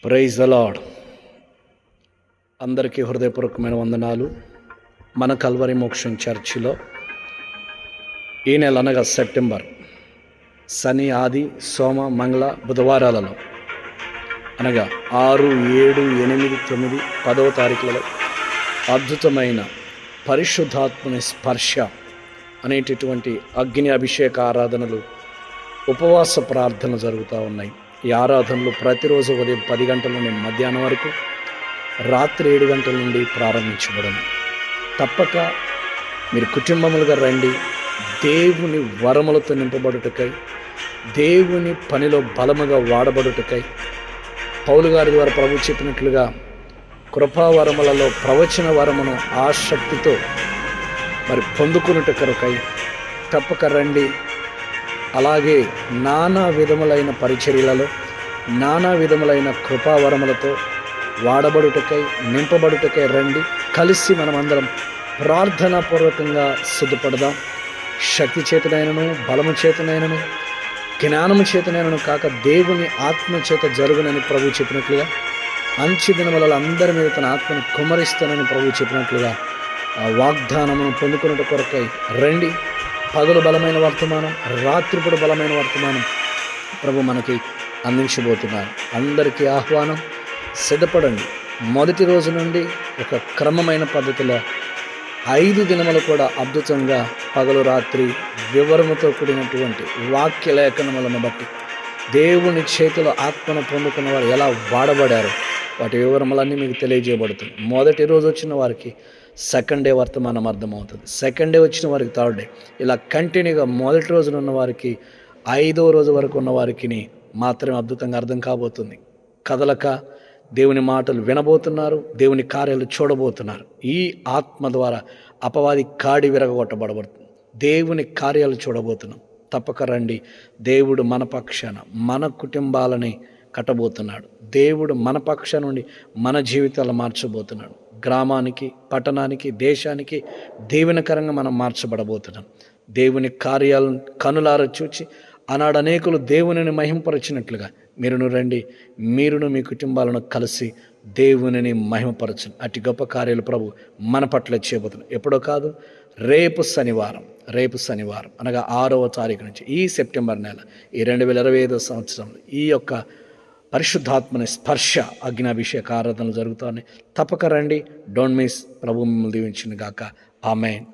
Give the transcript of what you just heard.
Praise the lord. అందరికీ హృదయపూర్వకమైన వందనాలు. మన కల్వరి మోక్షం చర్చిలో ఈ నెల అనగా సెప్టెంబర్ శని, ఆది, సోమ, మంగళ, బుధవారాలలో అనగా 6, 7, 8, 9, 10వ తారీఖులలో అద్భుతమైన పరిశుద్ధాత్మని స్పర్శ అనేటటువంటి అగ్ని అభిషేక ఆరాధనలు, ఉపవాస ప్రార్థనలు జరుగుతూ ఉన్నాయి. ఈ ఆరాధనలు ప్రతిరోజు ఉదయం 10 గంటల నుండి మధ్యాహ్నం వరకు, రాత్రి 7 గంటల నుండి ప్రారంభించబడను. తప్పక మీరు కుటుంబములుగా రండి. దేవుని వరములతో నింపబడుటకై, దేవుని పనిలో బలముగా వాడబడుటకై, పౌలు గారి ద్వారా ప్రభు చెప్పినట్లుగా కృపావరములలో ప్రవచన వరమును ఆసక్తితో పొందుకున్నట కొరకై తప్పక రండి. అలాగే నానా విధములైన పరిచర్యలలో, నానా విధములైన కృపావరములతో వాడబడుటకై, నింపబడుటకై రండి. కలిసి మనమందరం ప్రార్థనాపూర్వకంగా సిద్ధపడదాం. శక్తి చేతనైనను, బలము చేతనైనను, జ్ఞానము చేతనైనను కాక దేవుని ఆత్మ చేత జరుగునని ప్రభు చెప్పినట్లుగా, అంచె దినములలో అందరి మీద తన ఆత్మను కుమ్మరిస్తానని ప్రభు చెప్పినట్లుగా ఆ వాగ్దానమును పొందుకున్నట కొరకై రండి. పగలు బలమైన వర్తమానం, రాత్రిపూట బలమైన వర్తమానం ప్రభు మనకి అందించబోతున్నారు. అందరికీ ఆహ్వానం. సిద్ధపడండి. మొదటి రోజు నుండి ఒక క్రమమైన పద్ధతిలో 5 దినములు కూడా అద్భుతంగా పగలు రాత్రి వివరముతో కూడినటువంటి వాక్య లేఖనములను బట్టి దేవుని చేతిలో ఆత్మను పొందుకున్న వారు ఎలా వాడబడారో వాటి వివరములన్నీ మీకు తెలియజేయబడుతుంది. మొదటి రోజు వచ్చిన వారికి సెకండ్ డే వర్తమానం అర్థమవుతుంది. సెకండ్ డే వచ్చిన వారికి థర్డ్ డే, ఇలా కంటిన్యూగా మొదటి రోజున ఉన్న వారికి 5వ రోజు వరకు ఉన్న వారికి మాత్రమే అద్భుతంగా అర్థం కాబోతుంది. కదలక దేవుని మాటలు వినబోతున్నారు, దేవుని కార్యాలు చూడబోతున్నారు. ఈ ఆత్మ ద్వారా అపవాది కాడి విరగొట్టబడబడుతుంది. దేవుని కార్యాలు చూడబోతున్నాం. తప్పక రండి. దేవుడు మన పక్షాన మన కుటుంబాలని కట్టబోతున్నాడు. దేవుడు మన పక్ష నుండి మన జీవితాలు మార్చబోతున్నాడు. గ్రామానికి, పట్టణానికి, దేశానికి దీవెనకరంగా మనం మార్చబడబోతున్నాం. దేవుని కార్యాలను కనులార చూచి ఆనాడు అనేకులు దేవునిని మహిమపరచినట్లుగా మీరును రండి. మీరును మీ కుటుంబాలను కలిసి దేవునిని మహిమపరచండి. అతి గొప్ప కార్యాలు ప్రభు మన పట్ల చేయబోతున్నాం. ఎప్పుడో కాదు, రేపు శనివారం అనగా 6వ తారీఖు నుంచి ఈ సెప్టెంబర్ నెల, ఈ 2025 సంవత్సరంలో ఈ యొక్క పరిశుద్ధాత్మని స్పర్శ అగ్నాభిషేక ఆరాధనలు జరుగుతాయి. తప్పక రండి. Don't miss. ప్రభు మిమ్మల్ని దీవించును గాక. ఆమేన్.